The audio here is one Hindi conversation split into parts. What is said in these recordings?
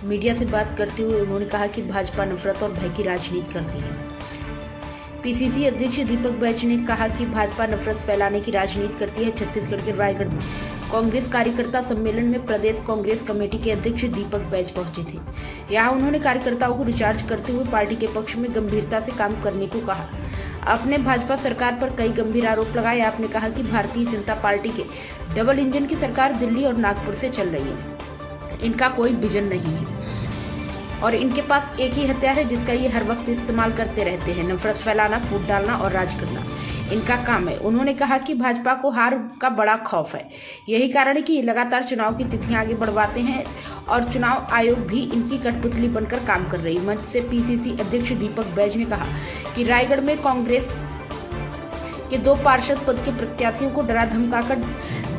मीडिया से बात करते हुए उन्होंने कहा कि भाजपा नफरत और भय की राजनीति करती है। पीसीसी अध्यक्ष दीपक बैज ने कहा कि भाजपा नफरत फैलाने की राजनीति करती है। छत्तीसगढ़ के रायगढ़ में कांग्रेस कार्यकर्ता सम्मेलन में प्रदेश कांग्रेस कमेटी के अध्यक्ष दीपक बैज पहुंचे थे। यहां उन्होंने कार्यकर्ताओं को रिचार्ज करते हुए पार्टी के पक्ष में गंभीरता से काम करने को कहा। आपने भाजपा सरकार पर कई गंभीर आरोप लगाए। आपने कहा कि भारतीय जनता पार्टी के डबल इंजन की सरकार दिल्ली और नागपुर से चल रही है। इनका कोई विजन नहीं है और इनके पास एक ही हथियार है जिसका ये हर वक्त इस्तेमाल करते रहते हैं। नफरत फैलाना, फूट डालना और राज करना इनका काम है। उन्होंने कहा कि भाजपा को हार का बड़ा खौफ है। यही कारण है कि लगातार चुनाव की तिथियां आगे बढ़वाते हैं और चुनाव आयोग भी इनकी कठपुतली बनकर काम कर रही। मंच से पीसीसी अध्यक्ष दीपक बैज ने कहा कि रायगढ़ में कांग्रेस के 2 पार्षद पद के प्रत्याशियों को डरा धमकाकर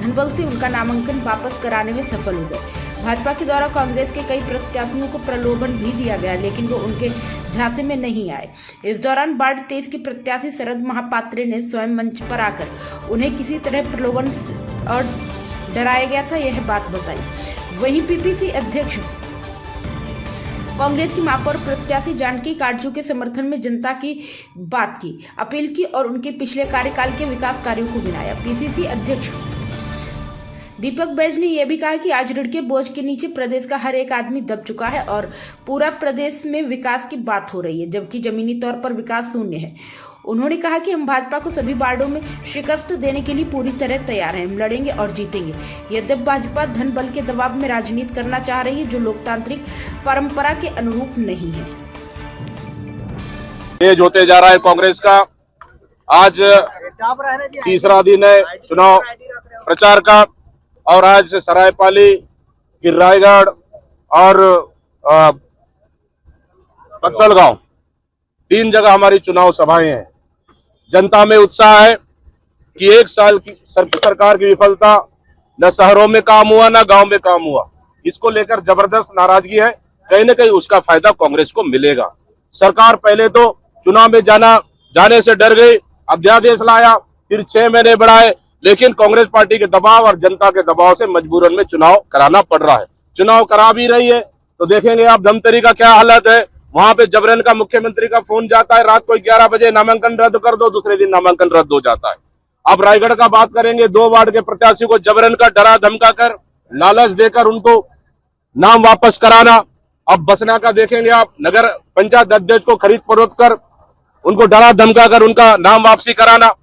धनबल से उनका नामांकन वापस कराने में सफल हो गए। भाजपा के द्वारा कांग्रेस के कई प्रत्याशियों को प्रलोभन भी दिया गया, लेकिन वो उनके झांसे में नहीं आए। इस दौरान वार्ड 23 के प्रत्याशी शरद महापात्रे ने स्वयं मंच पर आकर उन्हें किसी तरह प्रलोभन और डराया गया था, यह बात बताई। वहीं पीपीसी अध्यक्ष कांग्रेस की महापौर प्रत्याशी जानकी काटजू के समर्थन में जनता की बात की, अपील की और उनके पिछले कार्यकाल के विकास कार्यों को गिनाया। पीसीसी अध्यक्ष दीपक बैज ने यह भी कहा कि आज ऋण के बोझ के नीचे प्रदेश का हर एक आदमी दब चुका है और पूरा प्रदेश में विकास की बात हो रही है, जबकि जमीनी तौर पर विकास शून्य है। उन्होंने कहा कि हम भाजपा को सभी वार्डों में शिकस्त देने के लिए पूरी तरह तैयार हैं। हम लड़ेंगे और जीतेंगे। यद्यपि भाजपा धन बल के दबाव में राजनीति करना चाह रही है, जो लोकतांत्रिक परंपरा के अनुरूप नहीं है। तेज होते जा रहा है कांग्रेस का। आज तीसरा दिन है चुनाव प्रचार का और आज सरायपाली, रायगढ़ और पत्तलगांव 3 जगह हमारी चुनाव सभाएं हैं। जनता में उत्साह है कि 1 साल की सरकार की विफलता, न शहरों में काम हुआ न गांव में काम हुआ, इसको लेकर जबरदस्त नाराजगी है। कहीं न कहीं उसका फायदा कांग्रेस को मिलेगा। सरकार पहले तो चुनाव में जाने से डर गई, अध्यादेश लाया, फिर 6 महीने बढ़ाए, लेकिन कांग्रेस पार्टी के दबाव और जनता के दबाव से मजबूरन में चुनाव कराना पड़ रहा है। चुनाव करा भी रही है तो देखेंगे आप धमतरी का क्या हालत है। वहां पे जबरन का मुख्यमंत्री का फोन जाता है, रात को 11 बजे नामांकन रद्द कर दो, दूसरे दिन नामांकन रद्द हो जाता है। अब रायगढ़ का बात करेंगे, 2 वार्ड के प्रत्याशी को जबरन का डरा धमका कर, लालच देकर उनको नाम वापस कराना। अब बसना का देखेंगे आप, नगर पंचायत अध्यक्ष को खरीद फरोख्त कर उनको डरा धमका कर उनका नाम वापसी कराना।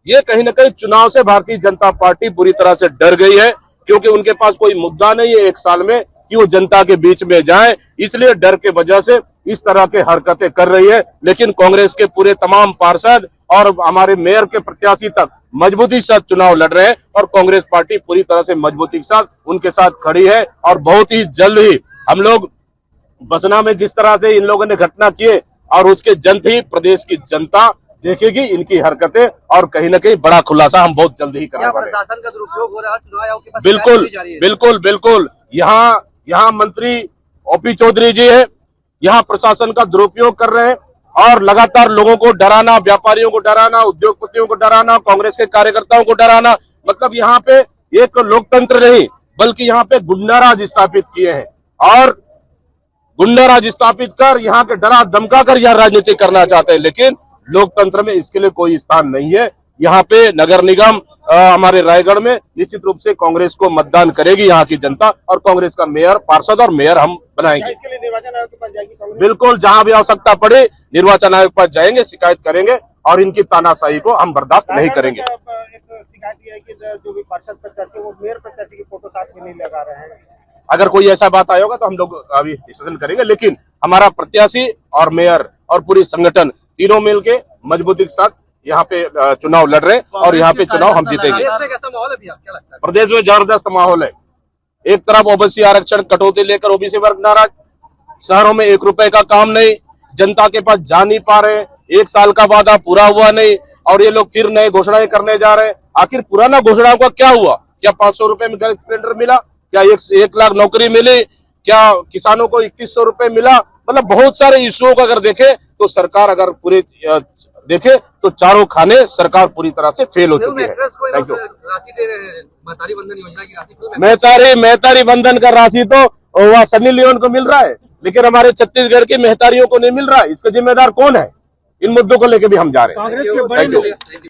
ये कहीं न कहीं चुनाव से भारतीय जनता पार्टी पूरी तरह से डर गई है, क्योंकि उनके पास कोई मुद्दा नहीं है 1 साल में कि वो जनता के बीच में जाए, इसलिए डर के वजह से इस तरह के हरकतें कर रही है। लेकिन कांग्रेस के पूरे तमाम पार्षद और हमारे मेयर के प्रत्याशी तक मजबूती के साथ चुनाव लड़ रहे हैं और कांग्रेस पार्टी पूरी तरह से मजबूती के साथ उनके साथ खड़ी है। और बहुत ही जल्द ही हम लोग बसना में जिस तरह से इन लोगों ने घटना किए और उसके जल्द ही प्रदेश की जनता देखेगी इनकी हरकतें और कहीं न कहीं बड़ा खुलासा हम बहुत जल्द ही करेंगे। प्रशासन का दुरुपयोग हो रहा है, चुनाव आयोग के पास बिल्कुल यहाँ मंत्री ओपी चौधरी जी है, यहाँ प्रशासन का दुरुपयोग कर रहे हैं और लगातार लोगों को डराना, व्यापारियों को डराना, उद्योगपतियों को डराना, कांग्रेस के कार्यकर्ताओं को डराना। मतलब यहाँ पे एक लोकतंत्र नहीं बल्कि यहाँ पे गुंडा राज स्थापित किए हैं और गुंडा राज स्थापित कर यहाँ के डरा धमका कर यहाँ राजनीति करना चाहते हैं। लेकिन लोकतंत्र में इसके लिए कोई स्थान नहीं है। यहाँ पे नगर निगम हमारे रायगढ़ में निश्चित रूप से कांग्रेस को मतदान करेगी यहाँ की जनता और कांग्रेस का मेयर, पार्षद और मेयर हम बनाएंगे। इसके लिए निर्वाचन आयोग के पास जाएगी कांग्रेस? बिल्कुल, जहाँ भी आवश्यकता पड़े निर्वाचन आयोग के पास जाएंगे, शिकायत करेंगे और इनकी तानाशाही को हम बर्दाश्त नहीं करेंगे। एक शिकायत ये है कि जो भी पार्षद प्रत्याशी वो मेयर प्रत्याशी की फोटो साथ में नहीं लगा रहे हैं। अगर कोई ऐसा बात आया होगा तो हम लोग अभी डिस्कशन करेंगे, लेकिन हमारा प्रत्याशी और मेयर और पूरी संगठन तीनों मिलके मजबूती के साथ यहाँ पे चुनाव लड़ रहे हैं और यहाँ पे चुनाव हम जीतेंगे। प्रदेश में कैसा माहौल है भैया, क्या लगता है? प्रदेश में जबरदस्त माहौल है। एक तरफ ओबीसी आरक्षण कटौती लेकर ओबीसी वर्ग नाराज, शहरों में 1 रुपए का काम नहीं, जनता के पास जा नहीं पा रहे, 1 साल का वादा पूरा हुआ नहीं और ये लोग फिर नए घोषणाएं करने जा रहे हैं। आखिर पुराना घोषणाओं का क्या हुआ? क्या 500 रुपए में गैस सिलेंडर मिला? क्या 1 लाख नौकरी मिली? क्या किसानों को 2100 रुपए मिला? मतलब बहुत सारे इश्यूओं को अगर देखें तो सरकार अगर पूरे देखे तो चारों खाने सरकार पूरी तरह से फेल हो चुकी है। एक्ट्रेस को थैंक यू। राशि दे रहे हैं, महतारी बंधन योजना की राशि मेहतारी बंधन का राशि तो वह सनी लियोन को मिल रहा है, लेकिन हमारे छत्तीसगढ़ की मेहतारियों को नहीं मिल रहा है। इसका जिम्मेदार कौन है? इन मुद्दों को लेकर भी हम जा रहे हैं। कांग्रेस के थैंक यू। बड़े